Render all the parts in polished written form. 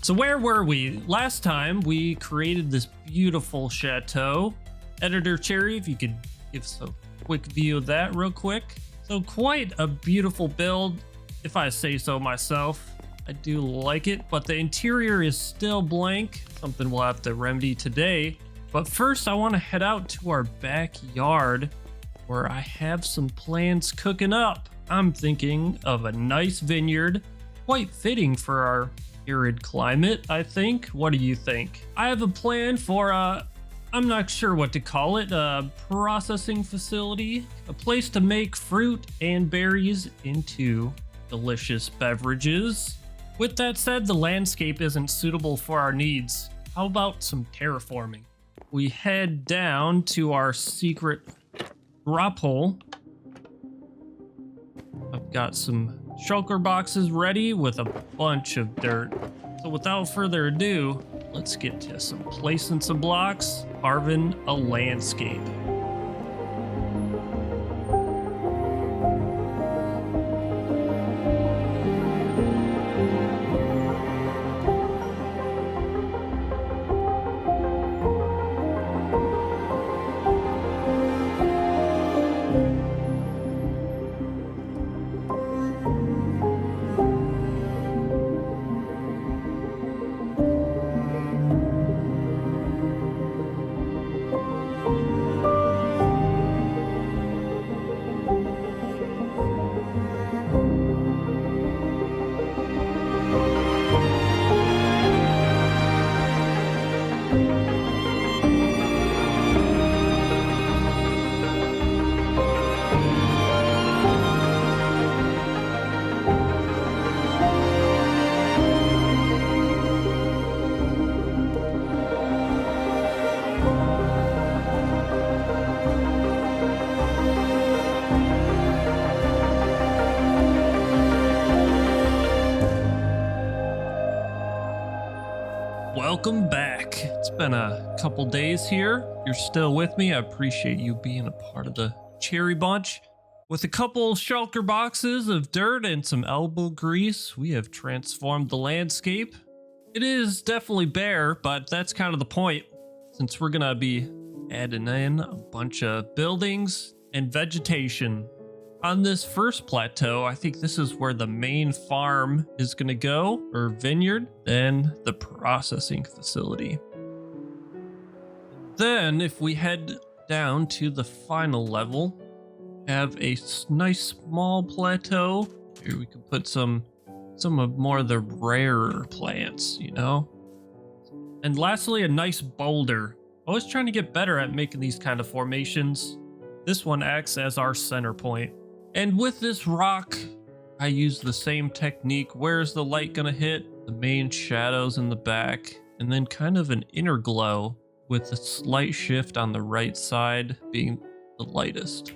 So where were we? Last time we created this beautiful chateau. Editor Cherry, if you could give us a quick view of that real quick. So quite a beautiful build, if I say so myself. I do like it, but the interior is still blank. Something we'll have to remedy today. But first I want to head out to our backyard where I have some plans cooking up. I'm thinking of a nice vineyard, quite fitting for our arid climate, I think. What do you think? I have a plan for I'm not sure what to call it, a processing facility, a place to make fruit and berries into delicious beverages. With that said, the landscape isn't suitable for our needs. How about some terraforming? We head down to our secret drop hole. I've got some shulker boxes ready with a bunch of dirt. So without further ado, let's get to some placing some blocks, carving a landscape. Welcome back. It's been a couple days here. You're still with me. I appreciate you being a part of the Cherry Bunch. With a couple shulker boxes of dirt and some elbow grease, we have transformed the landscape. It is definitely bare, but that's kind of the point, since we're gonna be adding in a bunch of buildings and vegetation. On this first plateau, I think this is where the main farm is going to go, or vineyard, then the processing facility. Then, if we head down to the final level, have a nice small plateau. Here we can put some of more of the rarer plants, you know? And lastly, a nice boulder. Always trying to get better at making these kind of formations. This one acts as our center point. And with this rock, I use the same technique. Where's the light gonna hit? The main shadows in the back, and then kind of an inner glow with a slight shift on the right side being the lightest.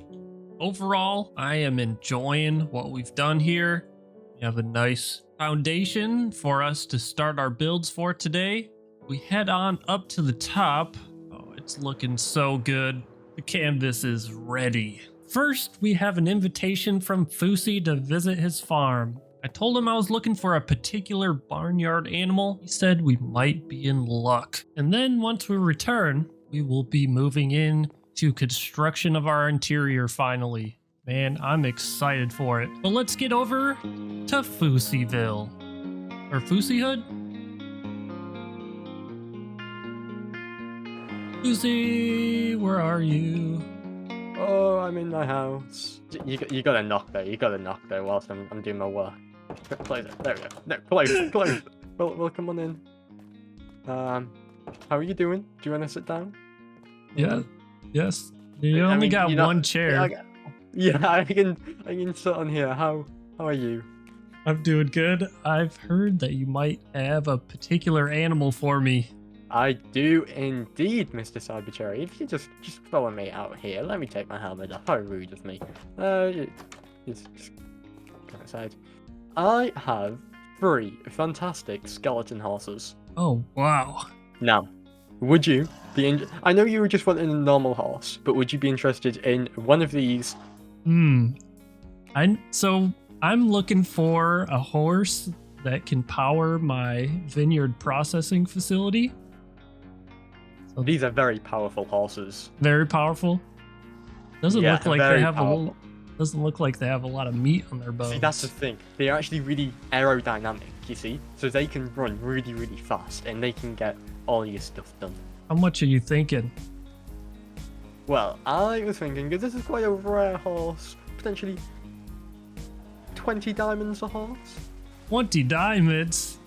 Overall, I am enjoying what we've done here. We have a nice foundation for us to start our builds for today. We head on up to the top. Oh, it's looking so good. The canvas is ready. First, we have an invitation from Fousey to visit his farm. I told him I was looking for a particular barnyard animal. He said we might be in luck. And then once we return, we will be moving in to construction of our interior finally. Man, I'm excited for it. But let's get over to Fouseyville. Or Fouseyhood? Fousey, where are you? Oh, I'm in my house. You gotta knock there. You gotta knock there whilst I'm doing my work. Close it. There we go. No, close. Well, come on in. How are you doing? Do you want to sit down? Yeah. Yes. You only got one chair. Yeah, I can sit on here. How are you? I'm doing good. I've heard that you might have a particular animal for me. I do indeed, Mr. Cybercherry. If you just follow me out here, let me take my helmet off. How rude of me. Just come outside. I have 3 fantastic skeleton horses. Oh, wow. Now, would you be I know you were just wanting a normal horse, but would you be interested in one of these? So I'm looking for a horse that can power my vineyard processing facility. So these are very powerful horses. Very powerful. Doesn't Yeah, look like very they have powerful. a little. Doesn't look like they have a lot of meat on their bones. See, that's the thing. They're actually really aerodynamic, you see? So they can run really, really fast, and they can get all your stuff done. How much are you thinking? Well, I was thinking, because this is quite a rare horse, potentially 20 diamonds a horse? 20 diamonds?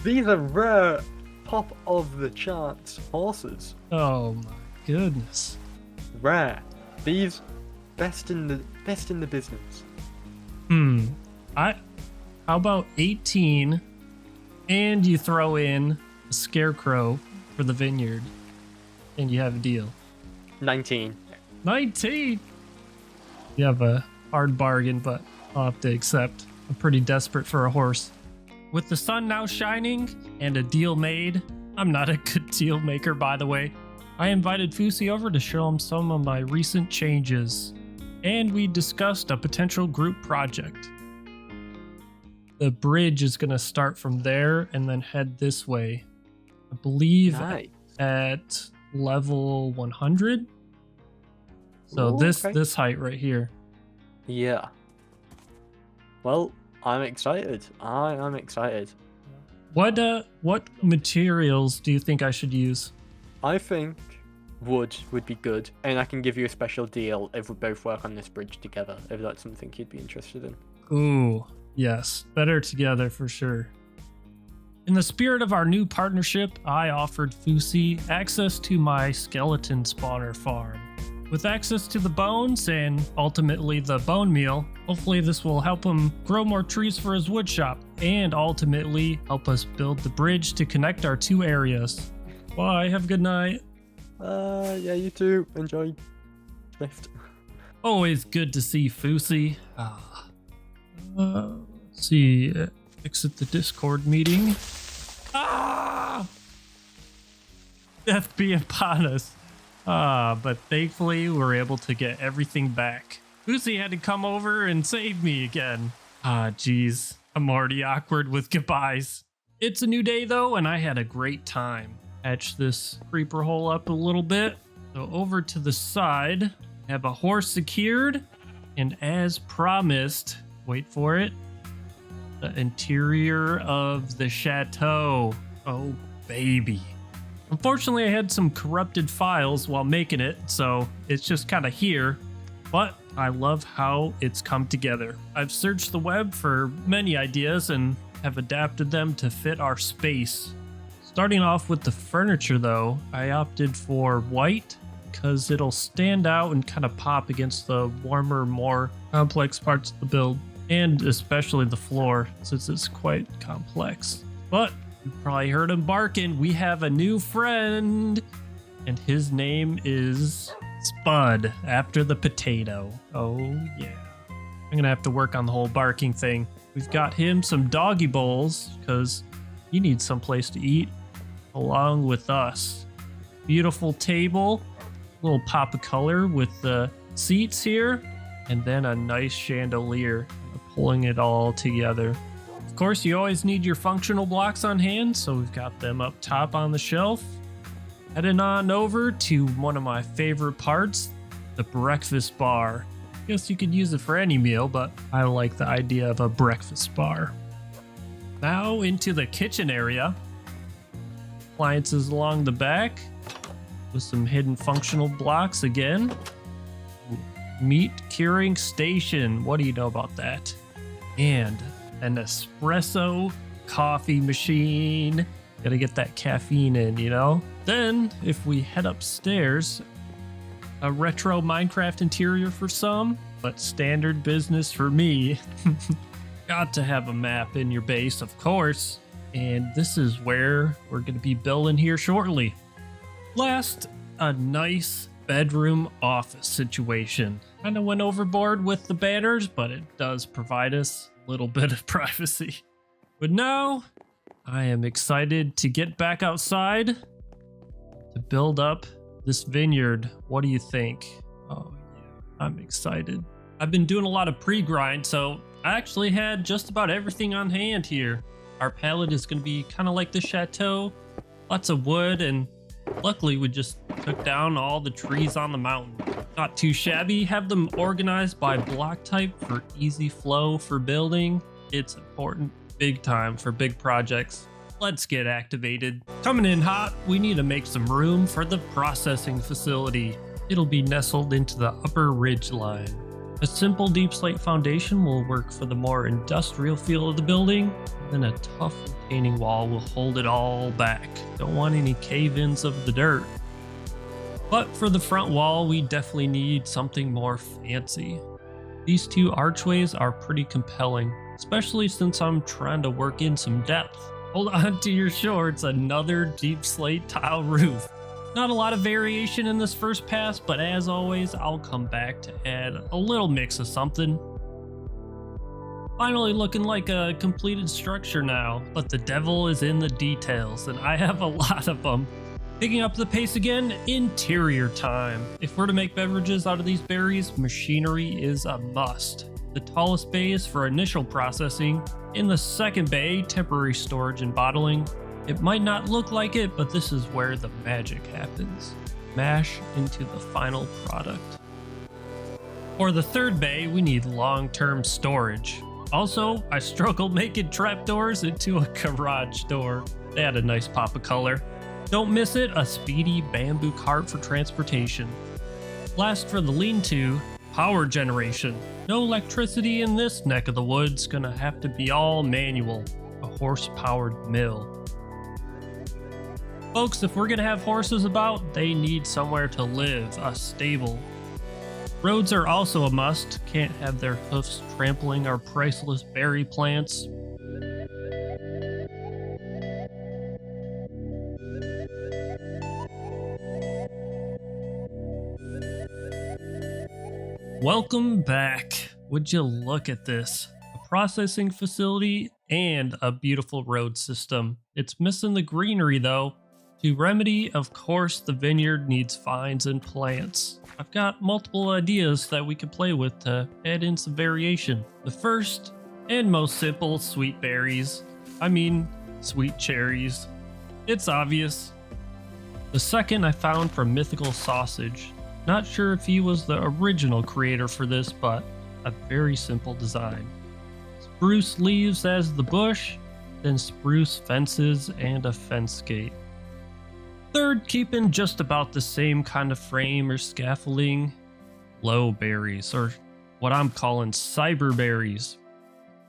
These are rare, top of the charts horses. Oh my goodness. Rare. These best in the business. How about 18 and you throw in a scarecrow for the vineyard and you have a deal. 19. 19? You have a hard bargain, but I'll have to accept. I'm pretty desperate for a horse. With the sun now shining and a deal made, I'm not a good deal maker, by the way. I invited Fusi over to show him some of my recent changes, and we discussed a potential group project. The bridge is going to start from there and then head this way. I believe Nice. at level 100. So Ooh, this okay. this height right here. Yeah. Well, I'm excited. I am excited. What materials do you think I should use? I think wood would be good, and I can give you a special deal if we both work on this bridge together, if that's something you'd be interested in. Ooh, yes, better together for sure. In the spirit of our new partnership, I offered Fusi access to my skeleton spawner farm. With access to the bones and ultimately the bone meal, hopefully this will help him grow more trees for his wood shop and ultimately help us build the bridge to connect our two areas. Bye, have a good night. Yeah, you too. Enjoy Lift. Always good to see Fusi. Let's see, exit the Discord meeting. Death be upon us. But thankfully we're able to get everything back. Fusi had to come over and save me again. Geez, I'm already awkward with goodbyes. It's a new day though, and I had a great time. Hatch this creeper hole up a little bit. So over to the side, have a horse secured, and as promised, wait for it, the interior of the chateau. Oh baby. Unfortunately, I had some corrupted files while making it, so it's just kind of here, but I love how it's come together. I've searched the web for many ideas and have adapted them to fit our space. Starting off with the furniture though, I opted for white because it'll stand out and kind of pop against the warmer, more complex parts of the build, and especially the floor since it's quite complex. But you probably heard him barking. We have a new friend, and his name is Spud, after the potato. Oh yeah. I'm gonna have to work on the whole barking thing. We've got him some doggy bowls because he needs some place to eat along with us. Beautiful table, little pop of color with the seats here, and then a nice chandelier pulling it all together. Of course, you always need your functional blocks on hand, so we've got them up top on the shelf. Heading on over to one of my favorite parts, the breakfast bar. I guess you could use it for any meal, but I like the idea of a breakfast bar. Now into the kitchen area. Appliances along the back with some hidden functional blocks again. Meat curing station. What do you know about that? And an espresso coffee machine. Gotta get that caffeine in, you know? Then, if we head upstairs, a retro Minecraft interior for some, but standard business for me. Got to have a map in your base, of course. And this is where we're gonna be building here shortly. Last, a nice bedroom office situation. Kind of went overboard with the banners, but it does provide us a little bit of privacy. But now, I am excited to get back outside to build up this vineyard. What do you think? Oh yeah, I'm excited. I've been doing a lot of pre-grind, so I actually had just about everything on hand here. Our palette is going to be kind of like the Chateau, lots of wood, and luckily we just took down all the trees on the mountain. Not too shabby. Have them organized by block type for easy flow for building. It's important big time for big projects. Let's get activated. Coming in hot, we need to make some room for the processing facility. It'll be nestled into the upper ridge line. A simple deep slate foundation will work for the more industrial feel of the building, then a tough retaining wall will hold it all back. Don't want any cave-ins of the dirt. But for the front wall, we definitely need something more fancy. These two archways are pretty compelling, especially since I'm trying to work in some depth. Hold on to your shorts, another deep slate tile roof. Not a lot of variation in this first pass, but as always, I'll come back to add a little mix of something. Finally looking like a completed structure now, but the devil is in the details, and I have a lot of them. Picking up the pace again, interior time. If we're to make beverages out of these berries, machinery is a must. The tallest bay is for initial processing. In the second bay, temporary storage and bottling. It might not look like it, but this is where the magic happens. Mash into the final product. For the third bay, we need long-term storage. Also, I struggled making trapdoors into a garage door. They had a nice pop of color. Don't miss it, a speedy bamboo cart for transportation. Last for the lean-to, power generation. No electricity in this neck of the woods, gonna have to be all manual. A horse-powered mill. Folks, if we're gonna have horses about, they need somewhere to live, a stable. Roads are also a must, can't have their hoofs trampling our priceless berry plants. Welcome back. Would you look at this? A processing facility and a beautiful road system. It's missing the greenery though. To remedy, of course, the vineyard needs vines and plants. I've got multiple ideas that we could play with to add in some variation. The first and most simple, sweet berries. I mean, sweet cherries. It's obvious. The second I found from Mythical Sausage. Not sure if he was the original creator for this, but a very simple design. Spruce leaves as the bush, then spruce fences and a fence gate. Third, keeping just about the same kind of frame or scaffolding, low berries, or what I'm calling cyber berries.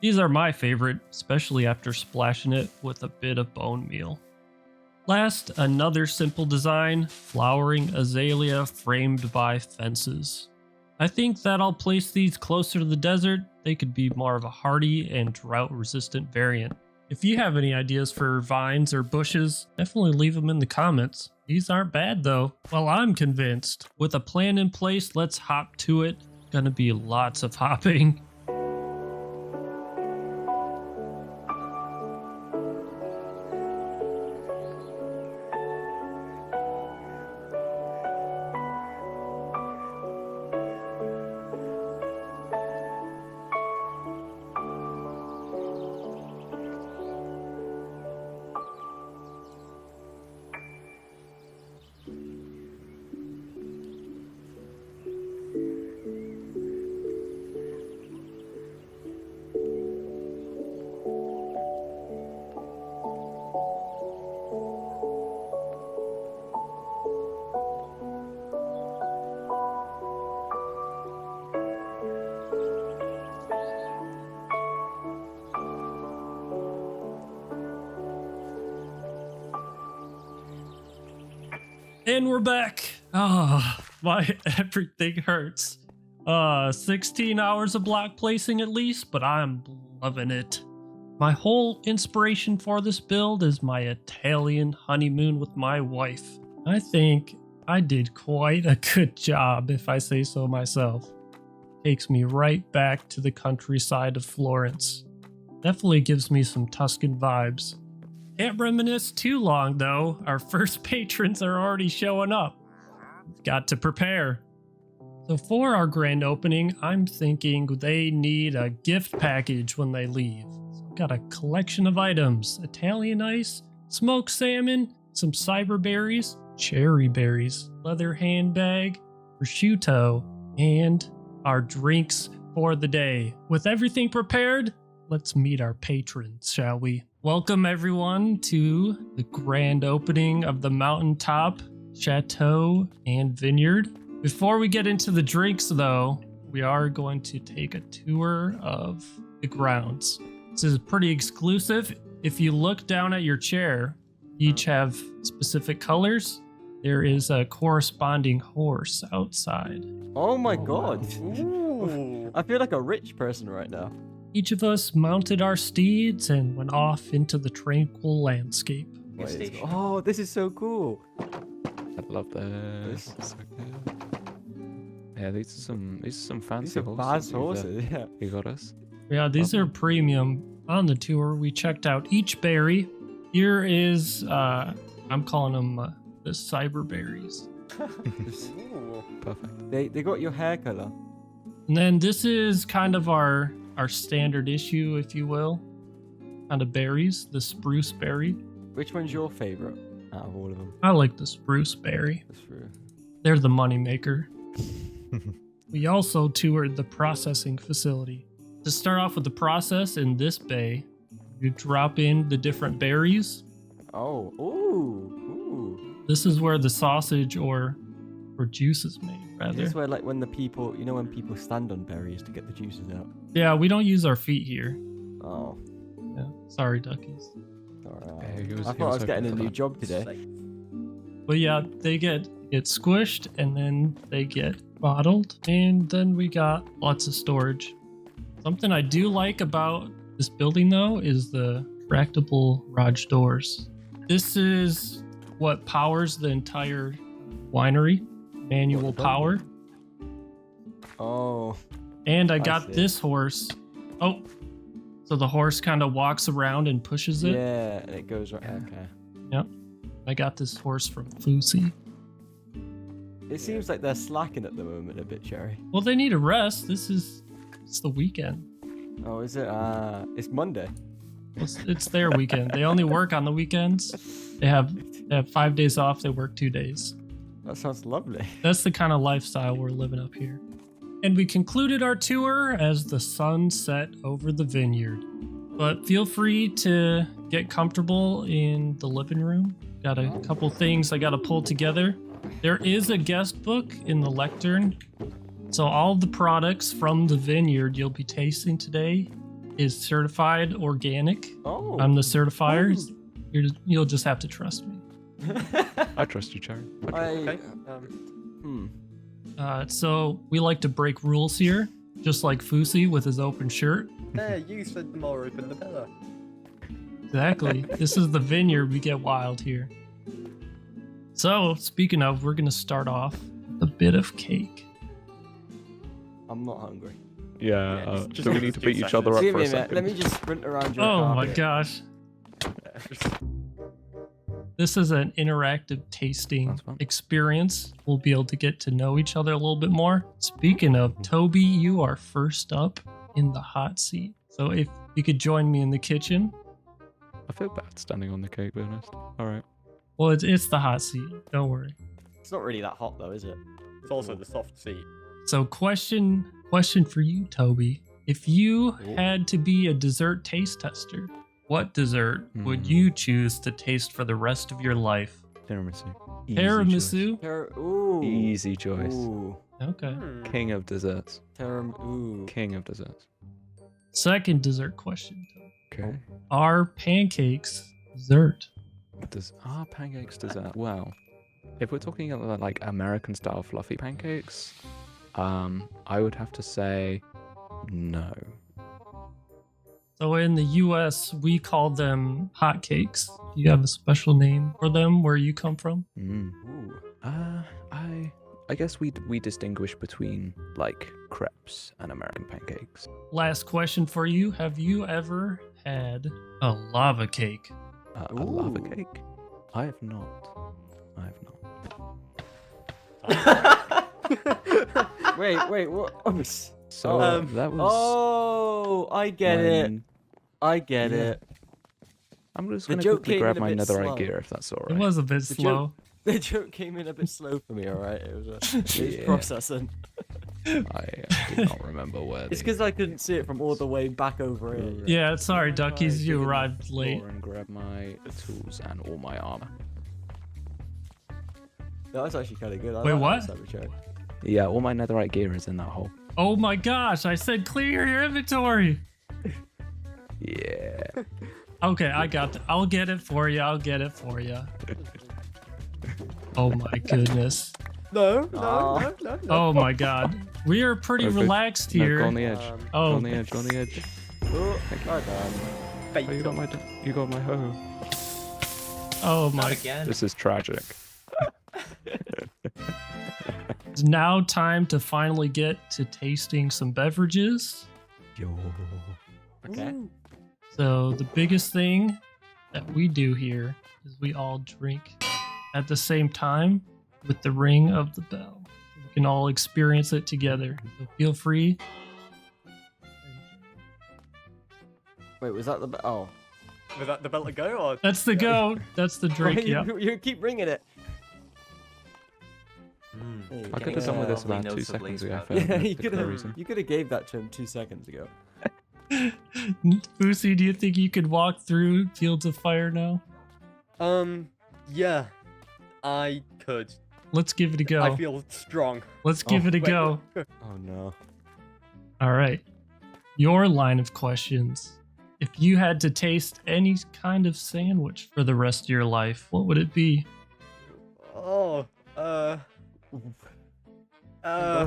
These are my favorite, especially after splashing it with a bit of bone meal. Last, another simple design, flowering azalea framed by fences. I think that I'll place these closer to the desert. They could be more of a hardy and drought-resistant variant. If you have any ideas for vines or bushes, definitely leave them in the comments. These aren't bad though. Well, I'm convinced. With a plan in place, let's hop to it. Gonna be lots of hopping. And we're back. Oh, my everything hurts. 16 hours of block placing at least, but I'm loving it. My whole inspiration for this build is my Italian honeymoon with my wife. I think I did quite a good job, if I say so myself. Takes me right back to the countryside of Florence. Definitely gives me some Tuscan vibes. Can't reminisce too long though, our first patrons are already showing up. We've got to prepare. So for our grand opening, I'm thinking they need a gift package when they leave. So I've got a collection of items: Italian ice, smoked salmon, some cyber berries, cherry berries, leather handbag, prosciutto, and our drinks for the day. With everything prepared, let's meet our patrons, shall we? Welcome everyone to the grand opening of the Mountaintop, Chateau, and Vineyard. Before we get into the drinks though, we are going to take a tour of the grounds. This is pretty exclusive. If you look down at your chair, each have specific colors. There is a corresponding horse outside. Oh my god. Ooh. I feel like a rich person right now. Each of us mounted our steeds and went off into the tranquil landscape. Wait, oh, this is so cool. I love this. So good. Yeah, these are some fancy These are horses. fast horses, yeah. You got us. Yeah, these are premium. On the tour, we checked out each berry. Here is, I'm calling them the cyber berries. Ooh. Perfect. They got your hair color. And then this is kind of our standard issue, if you will. Kind of berries, the spruce berry. Which one's your favorite out of all of them? I like the spruce berry. That's true. They're the moneymaker. We also toured the processing facility. To start off with the process in this bay, you drop in the different berries. Oh, ooh. This is where the sausage or juice is made, rather. This is where, like, when the people, you know, when people stand on berries to get the juices out. Yeah, we don't use our feet here. Oh, Yeah, sorry, duckies. alright. Yeah, he I was thought I was getting a hoping for new that. job today. Safe. But yeah, they get squished and then they get bottled, and then we got lots of storage. Something I do like about this building though is the retractable garage doors. This is what powers the entire winery, manual power. Oh, And I I got see. this horse. Oh, so the horse kind of walks around and pushes it. yeah, and it goes right. Okay. Yep. I got this horse from Fusi. It seems like they're slacking at the moment a bit, Cherry. Well, they need a rest. It's the weekend. Oh, is it? It's Monday. It's their weekend. They only work on the weekends. They have 5 days off. They work 2 days. That sounds lovely. That's the kind of lifestyle we're living up here. And we concluded our tour as the sun set over the vineyard. But feel free to get comfortable in the living room. Got a couple things I got to pull together. There is a guest book in the lectern. So all the products from the vineyard you'll be tasting today is certified organic. Oh. I'm the certifier. You'll just have to trust me. I trust you, Cherry. Okay. So we like to break rules here, just like Fusi with his open shirt. There, you said the more open the better. Exactly. This is the vineyard. We get wild here. So, speaking of, we're going to start off with a bit of cake. I'm not hungry. Yeah. Yeah, just Do we give need us to 2 beat each other up Excuse for me a a minute. second? Let me just sprint around your Oh my carpet. gosh. Yeah, just- This is an interactive tasting That's fun. experience. We'll be able to get to know each other a little bit more. Speaking of, Toby, you are first up in the hot seat. So if you could join me in the kitchen. I feel bad standing on the cake, to be honest. All right. Well, it's the hot seat. Don't worry. It's not really that hot though, is it? It's also the soft seat. So question for you, Toby. If you had to be a dessert taste tester, what dessert would you choose to taste for the rest of your life? Tiramisu. Tiramisu? Ooh. Easy choice. Ooh. Okay. King of desserts. Ooh. King of desserts. Second dessert question, Toby. Okay. Are pancakes dessert? Are pancakes dessert? Well, if we're talking about like American style fluffy pancakes, I would have to say no. So in the US, we call them hotcakes. Do you have a special name for them where you come from? Ooh. I guess we distinguish between like crepes and American pancakes. Last question for you. Have you ever had a lava cake? A lava Ooh. cake? I have not. I have not. Wait, what? So that was. Oh, I get it. when- I get Yeah. it. I'm just The gonna joke quickly came grab in a my bit netherite slow. gear if that's It alright. was a bit The slow. The joke came in a bit slow for me, alright? It was Yeah. processing. I do not remember where. It's because I couldn't see it from all the way back over here. Yeah, sorry, Duckies, you Dig in the arrived late. floor and grab my tools and all my armor. That was actually kind of good. I Wait, like what? that Cybertruck. Yeah, all my netherite gear is in that hole. Oh my gosh, I said clear your inventory. Yeah. Okay, I got I'll get it for you. I'll get it for you. Oh my goodness. No, Aw. no. Oh my god. We are pretty Okay. relaxed No, go on here. the edge. Go Oh, on the edge. Go on the edge. Oh, well done. Oh, you got my hoe. oh Not my. again. This is tragic. It's now time to finally get to tasting some beverages. Yo. Okay. So the biggest thing that we do here is we all drink at the same time with the ring of the bell. We can all experience it together. So feel free. Wait, was that the oh? Was that the belt to go or? That's the go. That's the drink. Wait, Yeah. you keep ringing it. Mm. There you I go. could have done with this Lovely about 2 notes of seconds ago. lace I found Yeah, the you could have. reason. You could have gave that to him 2 seconds ago. Boosie, do you think you could walk through Fields of Fire now? Yeah, I could. Let's give it a go. I feel strong. Let's give it a Wait, go. Oh no. All right. Your line of questions. If you had to taste any kind of sandwich for the rest of your life, what would it be? Oh, I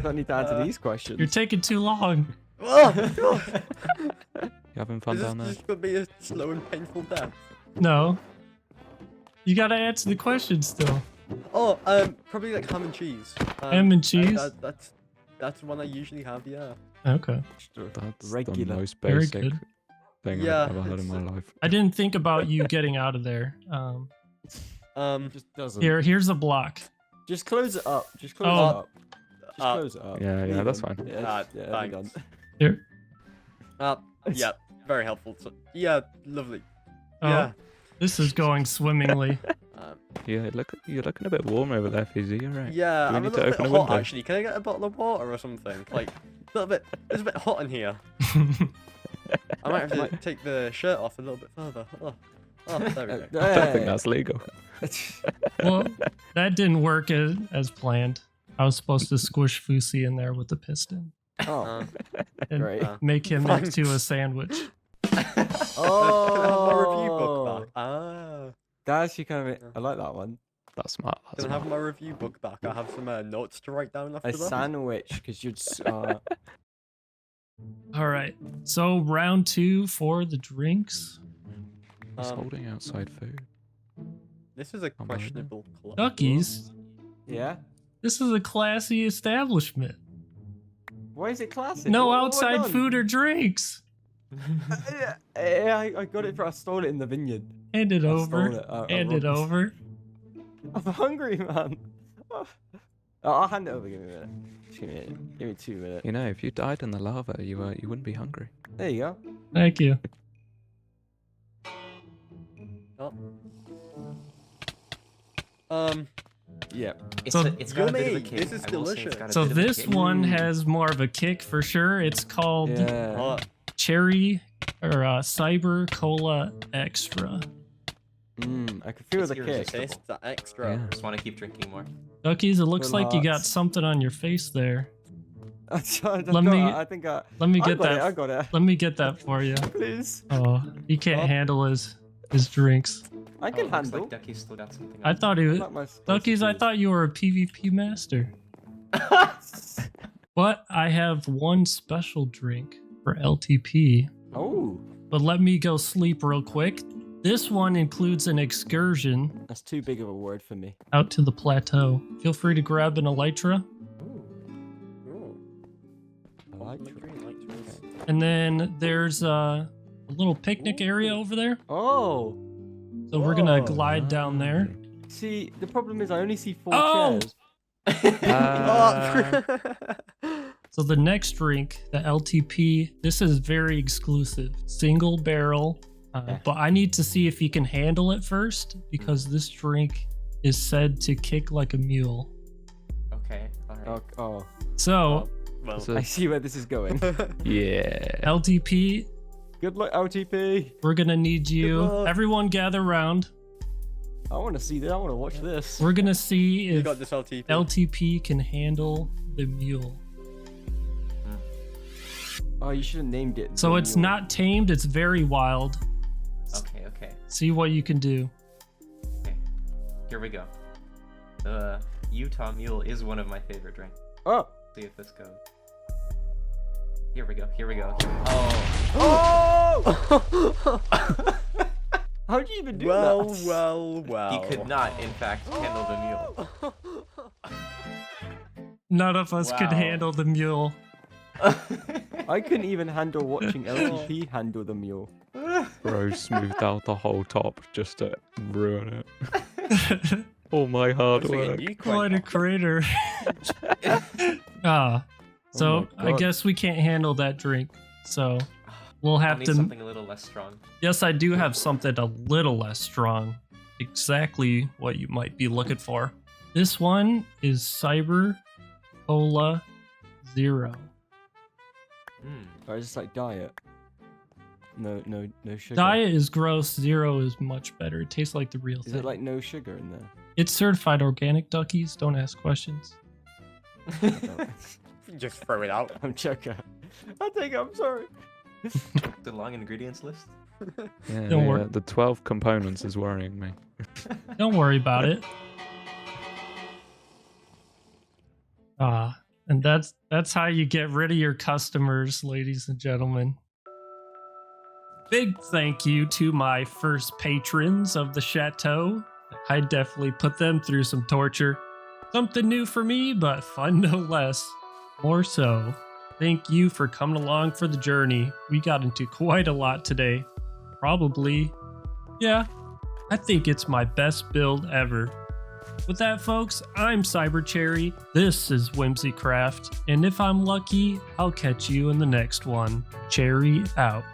don't need to answer these questions. You're taking too long. oh, You having fun is this down there? just gonna be a slow and painful death? No. You gotta answer the question still. Oh, probably like ham and cheese. Ham and cheese? That's one I usually have. Yeah. Okay. That's Regular. the most Very basic good. thing Yeah, I've ever heard in my life. I didn't think about you getting out of there. Just doesn't. Here's a block. Just close it up. Just close Oh. it up. Just Uh, close it up. Yeah, Leave that's him. fine. Yeah, Thanks. done. Here. Yeah, very helpful. So, yeah, lovely. Oh, Yeah. this is going swimmingly. Yeah, you're looking a bit warm over there, Fizzy. You're right. Yeah, Do we I'm a need to little open bit a hot window? actually. Can I get a bottle of water or something? Like, a little bit. It's a bit hot in here. I might have to take the shirt off a little bit further. Oh, there we go. I don't think that's legal. Well, that didn't work as planned. I was supposed to squish Fusi in there with the piston Oh. and Great. make him Thanks. into a sandwich. Can I have my review book back? Oh. That's actually kind of. I like that one. That's smart. That's Can I have smart. my review book back? I have some notes to write down after A that. sandwich, because you'd. All right. So round 2 for the drinks. He's Um, holding outside food. This is a Oh, questionable club. Duckies. Yeah. This is a classy establishment. Why is it classic? No What have I outside done? food or drinks. Yeah, I got it. I stole it in the vineyard. Hand it I over. stole it. Hand it robbed over. I'm hungry, man. Oh, I'll hand it over. Give me a minute. Just give me a minute. Give me 2 minutes. You know, if you died in the lava, you wouldn't be hungry. There you go. Thank you. Yeah. It's, So- it's got a bit of a Yummy! kick. This is I will say it's delicious. got a So bit of a this kick. one has more of a kick for sure. It's called Yeah. Oh, Cherry or Cyber Cola Extra. I can feel It's the kick. irresistible. taste that extra. Yeah. Just want to keep drinking more. Duckies, it looks Full like you got hearts. something on your face there. I think I. Let me I get got that. it. I got it. Let me get that for you. Please. Oh, he can't Oh. handle his drinks. I can Looks handle. like Ducky's still got something I on. thought he was. Not my spicy Duckies, I food. thought you were a PvP master. But I have one special drink for LTP. Oh, But let me go sleep real quick. This one includes an excursion that's too big of a word for me. out to the plateau. Feel free to grab an elytra. Ooh. I like My green light choice. And then there's a little picnic area over there. Oh, So we're gonna Oh, glide down there. see, the problem is I only see 4 Oh! chairs. Uh, So the next drink, the LTP, this is very exclusive. Single barrel. But I need to see if you can handle it first, because this drink is said to kick like a mule. Okay, alright. Oh, So, Well, So- I see where this is going. Yeah. LTP, Good luck, LTP. we're gonna need you. luck. Everyone gather around. I want to see this. I want to watch this. We're gonna see you if got this LTP. LTP can handle the mule. Oh, you should have named it. So the it's mule. not tamed, it's very wild. Okay. See what you can do. Okay. Here we go. The Utah Mule is one of my favorite drinks. Oh. See if this goes. Here we go. Oh. How'd you even do well, that? well. He could not, in fact, handle the mule. None of us could Wow. handle the mule. I couldn't even handle watching LTP handle the mule. Bro smoothed out the whole top just to ruin it. All my hard Looks like a work. new Quite a crater. So Oh my I God. guess we can't handle that drink. So we'll I have need to. something a little less strong. Yes, I do have something a little less strong. Exactly what you might be looking for. This one is Cyber Cola Zero. Mm. Or just like diet. No sugar. Diet is gross. Zero is much better. It tastes like the real Is thing. it like no sugar in there? It's certified organic, duckies. Don't ask questions. Just throw it out. I'm joking. I think I'm sorry. The long ingredients list. Yeah, Don't worry. the 12 components is worrying me. Don't worry about it. And that's how you get rid of your customers, ladies and gentlemen. Big thank you to my first patrons of the Chateau. I definitely put them through some torture. Something new for me, but fun no less. More so. Thank you for coming along for the journey. We got into quite a lot today. Probably, yeah, I think it's my best build ever. With that, folks, I'm Cybercherry. This is Whimsicraft, and if I'm lucky, I'll catch you in the next one. Cherry out.